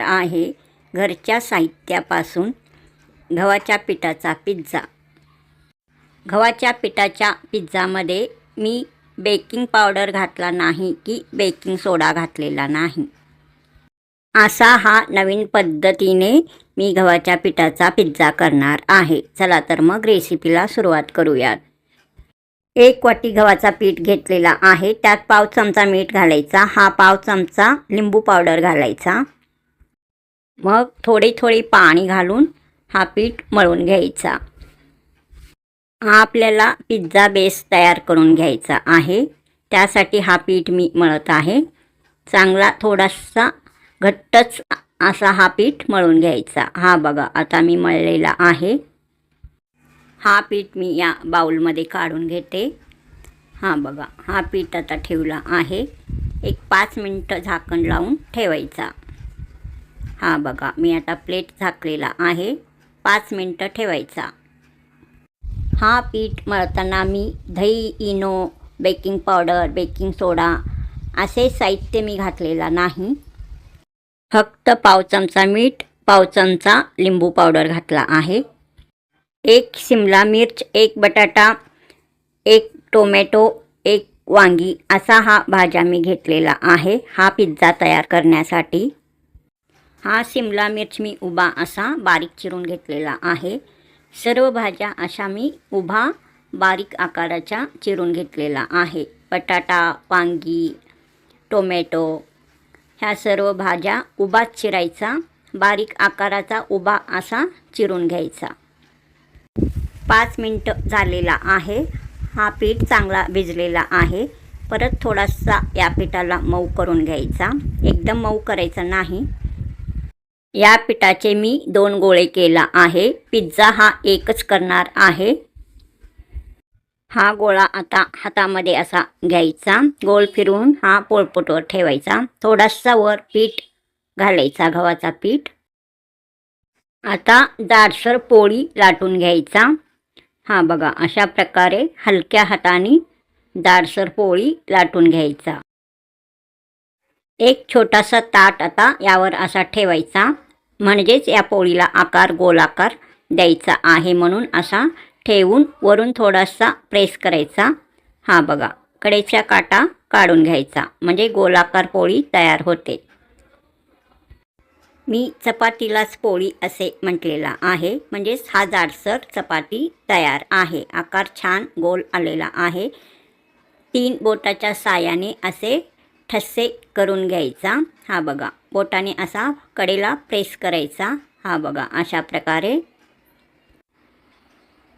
आहे घरच्या साहित्यापासून गव्हाच्या पिठाचा पिझ्झा. गव्हाच्या पिठाच्या पिझ्झामध्ये मी बेकिंग पावडर घातला नाही की बेकिंग सोडा घातलेला नाही. असा हा नवीन पद्धतीने मी गव्हाच्या पिठाचा पिझ्झा करणार आहे. चला तर मग रेसिपीला सुरुवात करूयात. 1 वाटी गव्हाचा पीठ घेतलेला आहे. त्यात पाव चमचा मीठ घालायचा. हा पाव चमचा लिंबू पावडर घालायचा. मग थोडे पाणी घालून हा पीठ मळून घ्यायचा. आपल्याला पिझ्झा बेस तयार करून घ्यायचा आहे. त्यासाठी हा पीठ मी मळत आहे. चांगला थोडासा घट्टच असा हा पीठ मळून घ्यायचा. हा बघा आता मी मळलेला आहे. हा पीठ मी या बाउलमध्ये काढून घेते. हा बघा हा पीठ आता ठेवला आहे. एक 5 मिनटं झाकण लावून ठेवायचा. हा बघा मी आता प्लेट झाकलेला आहे. 5 मिनटं ठेवायचा. हा पीठ मळताना मी दही, इनो, बेकिंग पावडर, बेकिंग सोडा असे साहित्य मी घातलेला नाही. फक्त पाव चमचा मीठ, पाव चमचा लिंबू पावडर घातला आहे. 1 शिमला मिर्च, 1 बटाटा, 1 टोमॅटो, 1 वांगी असा हा भाज्या मी घेतलेला आहे हा पिझ्झा तयार करण्यासाठी. हा शिमला मिर्च मी उभा असा बारीक चिरून घेतलेला आहे. सर्व भाज्या अशा मी उभा बारीक आकाराच्या चिरून घेतलेला आहे. बटाटा, वांगी, टोमॅटो ह्या सर्व भाज्या उभाच चिरायचा. बारीक आकाराचा उभा असा चिरून घ्यायचा. 5 मिनटं झालेला आहे. हा पीठ चांगला भिजलेला आहे. परत थोडासा या पिठाला मऊ करून घ्यायचा. एकदम मऊ करायचा नाही. या पिठाचे मी 2 गोळे केला आहे. पिझ्झा हा एकच करणार आहे. हा गोळा आता हातामध्ये असा घ्यायचा. गोल फिरवून हा पोळपाटवर ठेवायचा. थोडासा वर पीठ घालायचा, गव्हाचा पीठ. आता जाडसर पोळी लाटून घ्यायचा. हा बघा अशा प्रकारे हलक्या हाताने जाडसर पोळी लाटून घ्यायचा. एक छोटासा ताट आता यावर असा ठेवायचा. म्हणजेच या पोळीला आकार गोलाकार द्यायचा आहे म्हणून असा ठेवून वरून थोडासा प्रेस करायचा. हा बघा कडेचा काटा काढून घ्यायचा म्हणजे गोलाकार पोळी तयार होते. मी चपातीलाच पोळी असे म्हटलेला आहे. म्हणजेच हा जाडसर चपाती तयार आहे. आकार छान गोल आलेला आहे. 3 बोटाच्या साहाय्याने असे ठसे करून घ्यायचा. हा बघा बोटाने असा कडेला प्रेस करायचा. हा बघा अशा प्रकारे.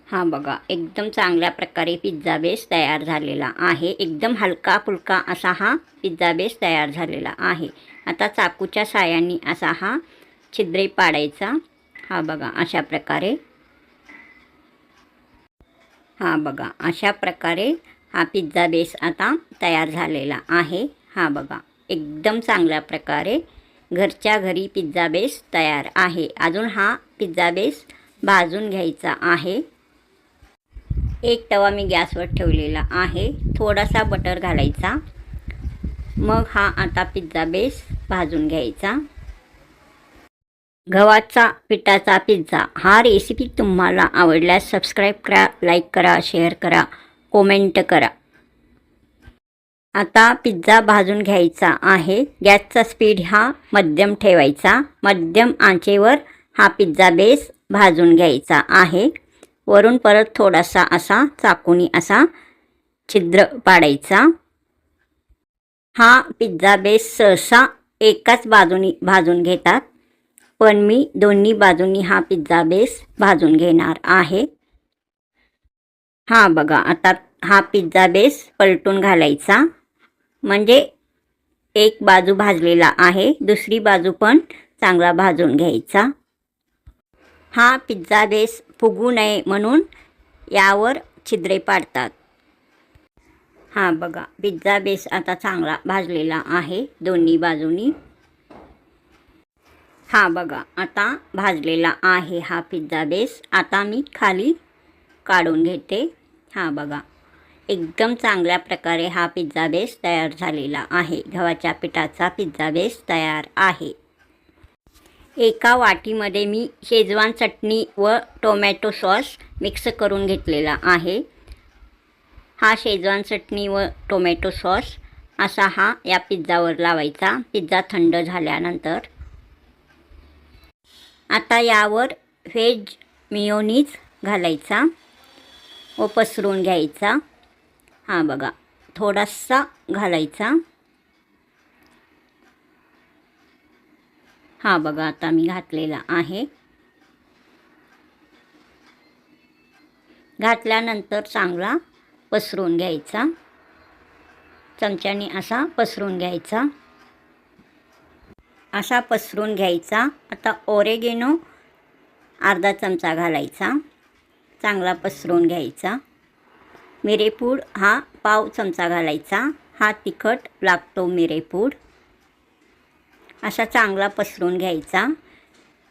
हा बघा एकदम चांगल्या प्रकारे पिझ्झा बेस तयार झालेला आहे. एकदम हलका फुलका असा हा पिझ्झा बेस तयार झालेला आहे. आता चाकूच्या साहाय्याने असा हा छिद्रे पाडायचा. हा बघा अशा प्रकारे. हा बघा अशा प्रकारे हा पिझ्झा बेस आता तयार झालेला आहे. हा बघा एकदम चांगल्या प्रकारे घरच्या घरी पिझ्झा बेस तयार आहे. अजून हा पिझ्झा बेस भाजून घ्यायचा आहे. एक तवा मी गॅसवर ठेवलेला आहे. थोडासा बटर घालायचा. मग हा आता पिझ्झा बेस भाजून घ्यायचा. गव्हाचा पिठाचा पिझ्झा हा रेसिपी तुम्हाला आवडल्यास सबस्क्राईब करा, लाईक करा, शेअर करा, कमेंट करा. आता पिझ्झा भाजून घ्यायचा आहे. गॅसचा स्पीड हा मध्यम ठेवायचा. मध्यम आचेवर हा पिझ्झा बेस भाजून घ्यायचा आहे. वरून परत थोडासा असा चाकूनी असा छिद्र पाडायचा. हा पिझ्झा बेस सहसा एकाच बाजूनी भाजून घेतात. पण मी दोन्ही बाजूंनी हा पिझ्झा बेस भाजून घेणार आहे. हा बघा आता हा पिझ्झा बेस पलटून घालायचा. म्हणजे एक बाजू भाजलेला आहे. दुसरी बाजू पण चांगला भाजून घ्यायचा. हा पिझ्झा बेस फुगू नये म्हणून यावर छिद्रे पाडतात. हा बघा पिझ्झा बेस आता चांगला भाजलेला आहे दोन्ही बाजूनी. हा बघा आता भाजलेला आहे हा पिझ्झा बेस. आता मी खाली काढून घेते. हा बघा एकदम चांगल्या प्रकारे हा पिझ्झा बेस तयार झालेला आहे. गव्हाच्या पिठाचा पिझ्झा बेस तयार आहे. एका वाटीमध्ये मी शेजवान चटणी व टोमॅटो सॉस मिक्स करून घेतलेला आहे। हा शेजवान चटणी व टोमॅटो सॉस असा हा या पिझ्झावर लावायचा। पिझ्झा थंड झाल्यानंतर आता यावर व्हेज मेयोनीज घालायचा व पसरवून घ्यायचा। हा बघा, थोडासा घालायचा। हा बघा, आता मी घातलेला आहे। घातल्यानंतर चांगला पसरवून घ्यायचा, चमच्याने असा पसरवून घ्यायचा। असा पसरवून घ्यायचा। आता ओरेगेनो अर्धा चमचा घालायचा, चांगला पसरवून घ्यायचा। मिरेपूड हा पाव चमचा घालायचा, हा तिखट लागतो मिरेपूड। असा चांगला पसरवून घ्यायचा।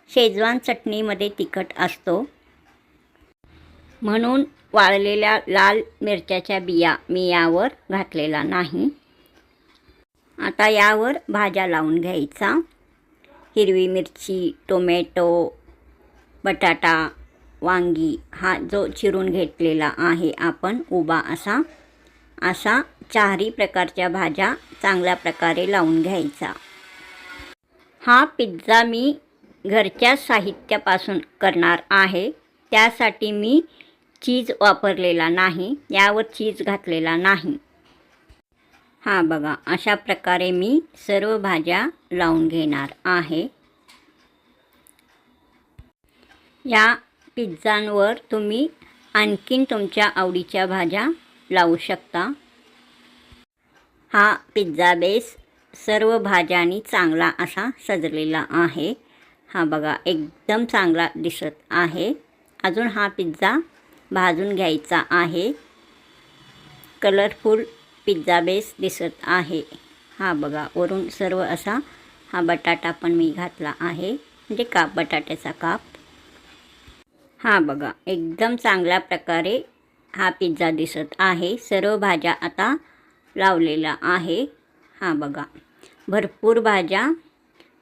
शेजवान चटणीमध्ये तिखट असतो म्हणून वाळलेल्या लाल मिरच्याच्या बिया मी यावर घातलेला नाही। आता यावर भाज्या लावून घ्यायचा। हिरवी मिरची, टोमॅटो, बटाटा, वांगी हा जो चिरून घेतलेला आहे आपण उभा असा चारही प्रकारच्या भाज्या चांगल्या प्रकारे लावून घ्यायचा। हा पिझ्झा मी घरच्या साहित्यापासून करणार आहे, त्यासाठी मी चीज वापरलेला नाही, यावर चीज घातलेला नाही। हा बघा, अशा प्रकारे मी सर्व भाज्या लावून घेणार आहे। या पिझ्झांवर तुम्ही आणखीन तुमच्या आवडीच्या भाज्या लावू शकता। हा पिझ्झा बेस सर्व भाज्यांनी चांगला असा सजलेला आहे। हा बघा, एकदम चांगला दिसत आहे। अजून हा पिझ्झा भाजून घ्यायचा आहे। कलरफुल पिझ्झा बेस दिसत आहे। हा बघा, वरून सर्व असा हा बटाटा पण मी घातला आहे, म्हणजे बटाट्याचा काप। हा बघा, एकदम चांगल्या प्रकारे हा पिझ्झा दिसत आहे। सर्व भाज्या आता लावलेला आहे। हा बघा, भरपूर भाज्या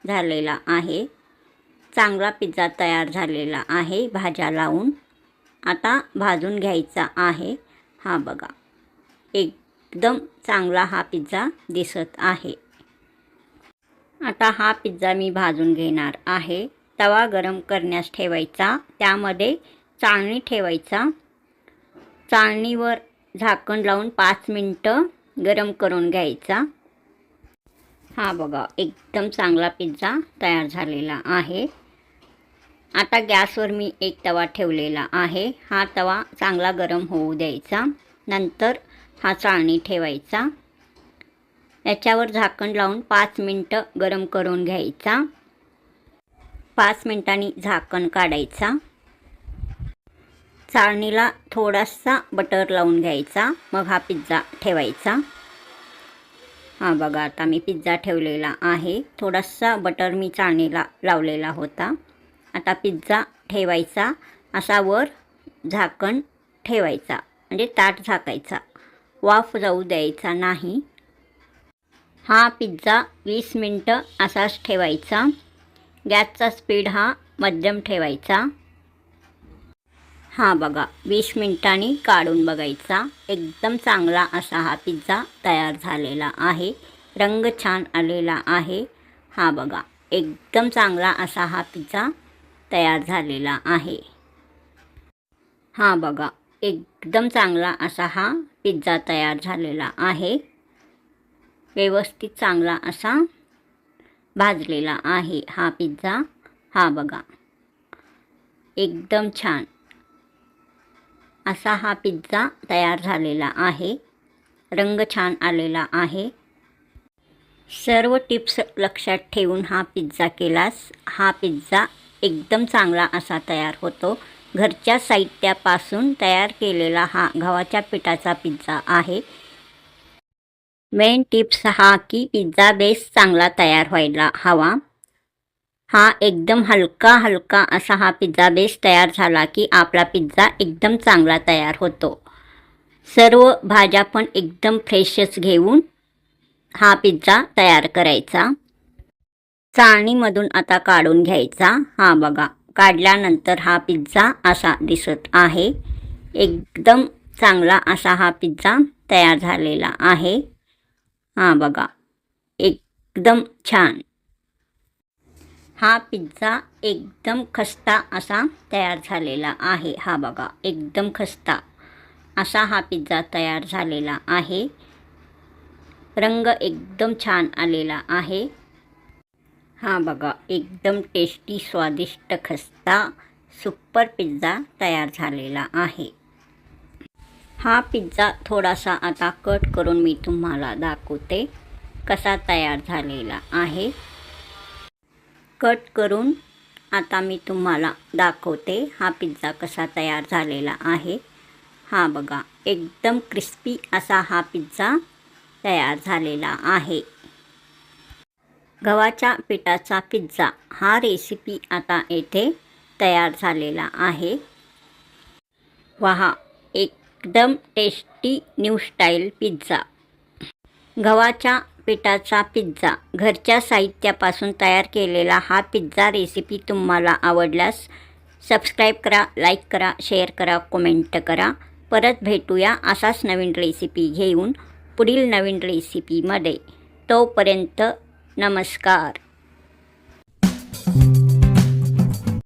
झालेला आहे। चांगला पिझ्झा तयार झालेला आहे भाज्या लावून। आता भाजून घ्यायचा आहे। हा बघा, एकदम चांगला हा पिझ्झा दिसत आहे। आता हा पिझ्झा मी भाजून घेणार आहे। तवा गरम करण्यास ठेवायचा, त्यामध्ये चाळणी ठेवायचा। चाळणीवर झाकण लावून 5 मिनिटं गरम करून घ्यायचा। हा बघा, एकदम चांगला पिझ्झा तयार झालेला आहे। आता गॅसवर मी एक तवा ठेवलेला आहे। हा तवा चांगला गरम होऊ द्यायचा। नंतर हा चाळणी ठेवायचा, याच्यावर झाकण लावून 5 मिनिटं गरम करून घ्यायचा। 5 मिनिटांनी झाकण काढायचा। चाळणीला थोडासा बटर लावून घ्यायचा, मग हा पिझ्झा ठेवायचा। हा बघा, आता मी पिझ्झा ठेवलेला आहे। थोडासा बटर मी चाळणीला लावलेला होता। आता पिझ्झा ठेवायचा, असा वर झाकण ठेवायचा, म्हणजे ताट झाकायचा, वाफ जाऊ द्यायचा नाही। हा पिझ्झा 20 मिनिटं असाच ठेवायचा। गॅसचा स्पीड हा मध्यम ठेवायचा। हा बघा, 20 मिनिटांनी काढून बघायचा। एकदम चांगला असा हा पिझ्झा तयार झालेला आहे। रंग छान आलेला आहे। हा बघा, एकदम चांगला असा हा पिझ्झा तयार झालेला आहे। हा बघा, एकदम चांगला असा हा पिझ्झा तयार झालेला आहे। व्यवस्थित चांगला असा भाजलेला आहे हा पिझ्झा। हा बघा, एकदम छान असा हा पिझ्झा तयार झालेला आहे। रंग छान आलेला आहे। सर्व टिप्स लक्षात ठेवून हा पिझ्झा केलास, हा पिझ्झा एकदम चांगला असा तयार होतो। घरच्या साहित्यापासून तयार केलेला हा गव्हाच्या पिठाचा पिझ्झा आहे। मेन टिप्स हा की पिझ्झा बेस चांगला तयार व्हायला हवा। हा एकदम हलका असा हा पिझ्झा बेस तयार झाला की आपला पिझ्झा एकदम चांगला तयार होतो। सर्व भाज्या पण एकदम फ्रेशच घेऊन हा पिझ्झा तयार करायचा। चाळणीमधून आता काढून घ्यायचा. हा बघा, काढल्यानंतर हा पिझ्झा असा दिसत आहे. एकदम चांगला असा हा पिझ्झा तयार झालेला आहे. हा बघा, एकदम छान. हा पिझ्झा एकदम खस्ता असा तयार झालेला आहे. हा बघा, एकदम खस्ता असा हा पिझ्झा तयार झालेला आहे. रंग एकदम छान आलेला आहे. हा बघा, एकदम टेस्टी स्वादिष्ट खस्ता सुपर पिझ्झा तयार झालेला आहे. हा पिझ्झा थोडासा आता कट करून मी तुम्हाला दाखवते कसा तयार झालेला आहे. कट करून आता मी तुम्हाला दाखवते हा पिझ्झा कसा तयार झालेला आहे. हा बघा, एकदम क्रिस्पी असा हा पिझ्झा तयार झालेला आहे. गव्हाच्या पिठाचा पिझ्झा हा रेसिपी आता येथे तयार झालेला आहे. पहा, एकदम टेस्टी न्यू स्टाईल पिझ्झा. गव्हाच्या पिठाचा पिझ्झा घरच्या साहित्यापासून तयार केलेला हा पिझ्झा रेसिपी तुम्हाला आवडल्यास सबस्क्राईब करा, लाईक करा, शेअर करा, कमेंट करा. परत भेटूया असाच नवीन रेसिपी घेऊन पुढील नवीन रेसिपीमध्ये. तोपर्यंत नमस्कार.